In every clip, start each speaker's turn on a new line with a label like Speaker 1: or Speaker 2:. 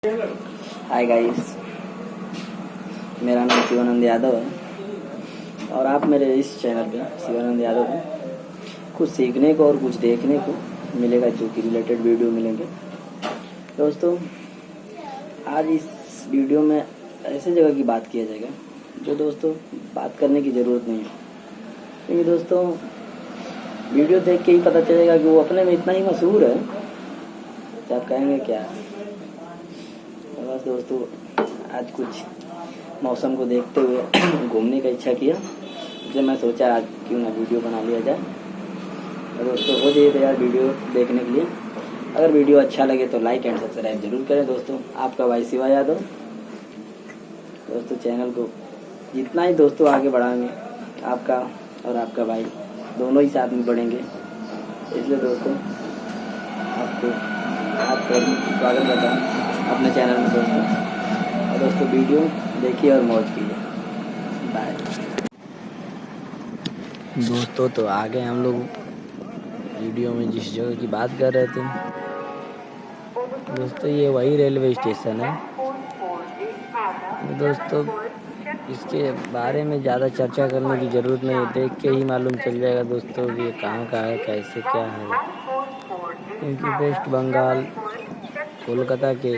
Speaker 1: Hi guys, मेरा नाम शिवानंद यादव है और आप मेरे इस चैनल पे शिवानंद यादव पे कुछ सीखने को और कुछ देखने को मिलेगा, जो कि रिलेटेड वीडियो मिलेंगे। दोस्तों, आज इस वीडियो में ऐसे जगह की बात किया जाएगा जो दोस्तों बात करने की ज़रूरत नहीं है, क्योंकि दोस्तों वीडियो देख के ही पता चलेगा कि वो अपने में इतना ही मशहूर है कि आप कहेंगे क्या है। बस दोस्तों, आज कुछ मौसम को देखते हुए घूमने का इच्छा किया, इसलिए मैं सोचा आज क्यों ना वीडियो बना लिया जाए। तो दोस्तों, हो जाइए तैयार वीडियो देखने के लिए। अगर वीडियो अच्छा लगे तो लाइक एंड सब्सक्राइब जरूर करें। दोस्तों, आपका भाई शिवा यादव। दोस्तों, चैनल को जितना ही दोस्तों आगे बढ़ाएंगे, आपका और आपका भाई दोनों ही साथ में बढ़ेंगे। इसलिए दोस्तों आपका स्वागत करता हूँ अपने चैनल में दोस्तों। और दोस्तों, वीडियो देखिए और मौज कीजिए। बाय दोस्तों। तो आगे हम लोग वीडियो में जिस जगह की बात कर रहे थे दोस्तों, ये वही रेलवे स्टेशन है। दोस्तों, इसके बारे में ज़्यादा चर्चा करने की ज़रूरत नहीं है, देख के ही मालूम चल जाएगा दोस्तों कि ये कहाँ का है, कैसे क्या है। क्योंकि वेस्ट बंगाल कोलकाता के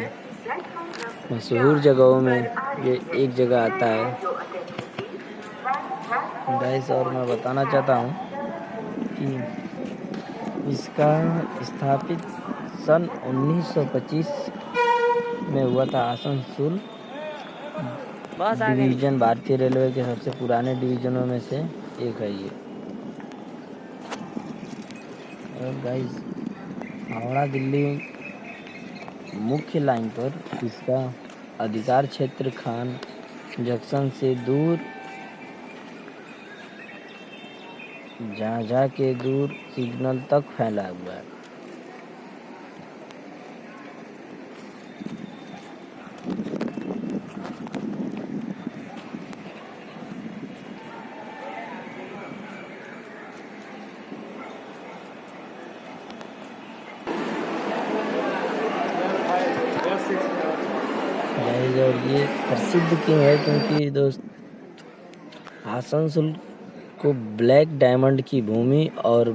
Speaker 1: मशहूर जगहों में ये एक जगह आता है गाइस। और मैं बताना चाहता हूँ कि इसका स्थापित सन 1925 में हुआ था। आसनसोल डिवीज़न भारतीय रेलवे के सबसे पुराने डिवीज़नों में से एक है ये। और गाइस, हावड़ा दिल्ली मुख्य लाइन पर इसका अधिकार क्षेत्र खान जंक्शन से दूर झाझा के दूर सिग्नल तक फैला हुआ है। और ये प्रसिद्ध क्यों है? क्योंकि दोस्त आसनसोल को ब्लैक डायमंड की भूमि और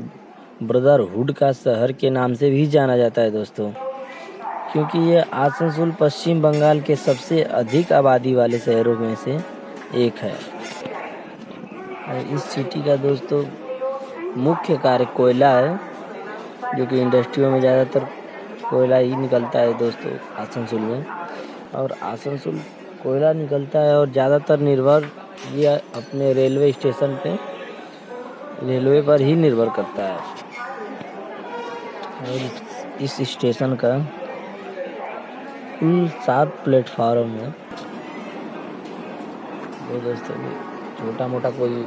Speaker 1: ब्रदरहुड का शहर के नाम से भी जाना जाता है दोस्तों, क्योंकि ये आसनसोल पश्चिम बंगाल के सबसे अधिक आबादी वाले शहरों में से एक है। और इस सिटी का दोस्तों मुख्य कार्य कोयला है, जो कि इंडस्ट्रियों में ज़्यादातर कोयला ही निकलता है दोस्तों आसनसोल में। और आसनसोल कोयला निकलता है और ज़्यादातर निर्भर ये अपने रेलवे स्टेशन पे रेलवे पर ही निर्भर करता है। और इस स्टेशन का कुल 7 प्लेटफार्म है। तो दोस्तों, छोटा मोटा कोई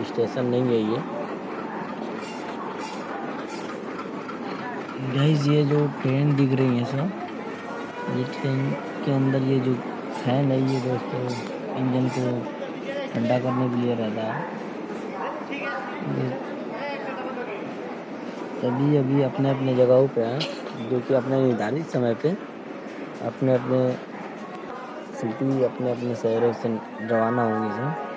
Speaker 1: स्टेशन नहीं है ये गाइस। ये जो ट्रेन दिख रही है सब, ये ट्रेन के अंदर ये जो फैन है ये दोस्तों इंजन को ठंडा करने के लिए रहता है। सभी अभी अपने अपने जगहों पे हैं, जो कि अपने निर्धारित समय पे अपने अपने सिटी अपने अपने शहरों से रवाना होंगे सर।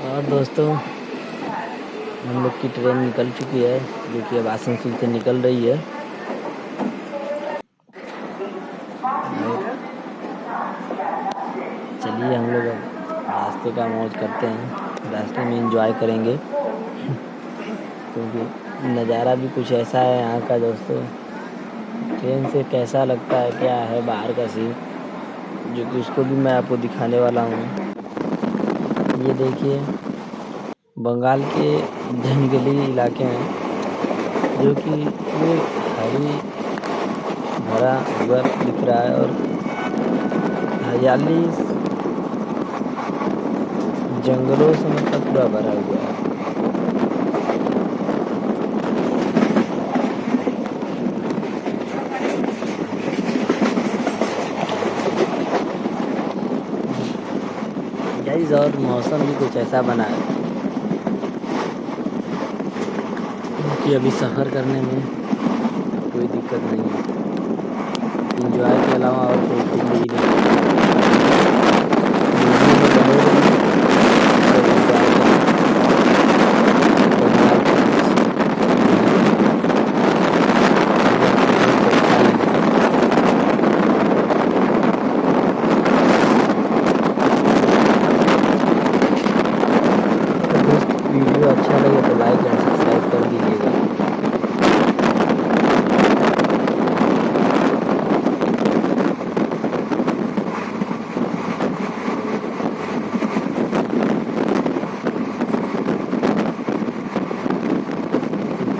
Speaker 1: और दोस्तों, हम लोग की ट्रेन निकल चुकी है, जो कि अब आसनसोल से निकल रही है। चलिए हम लोग अब रास्ते का मौज करते हैं, रास्ते में एंजॉय करेंगे क्योंकि नज़ारा भी कुछ ऐसा है यहाँ का दोस्तों। ट्रेन से कैसा लगता है, क्या है बाहर का सीन, जो कि उसको भी मैं आपको दिखाने वाला हूँ। ये देखिए, बंगाल के जंगली इलाके हैं, जो कि पूरे हरी भरा हुआ दिख रहा है और हरियाली जंगलों से मतलब पूरा भरा हुआ है।
Speaker 2: चीज़ और मौसम भी कुछ ऐसा बना है कि अभी सफ़र करने में कोई दिक्कत नहीं है। इंजॉय के अलावा और कोई फील ही नहीं है। वीडियो अच्छा लगे तो लाइक एंड सब्सक्राइब कर दीजिएगा।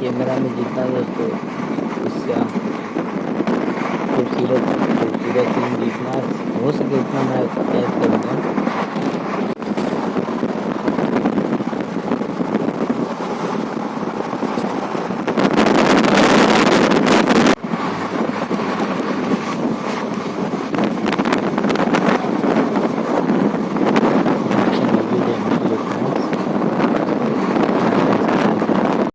Speaker 2: कैमरा में जितना दोस्तों उससे खूबसूरत खूबसूरत सीन जितना हो सके उतना मैं कैद करूँगा।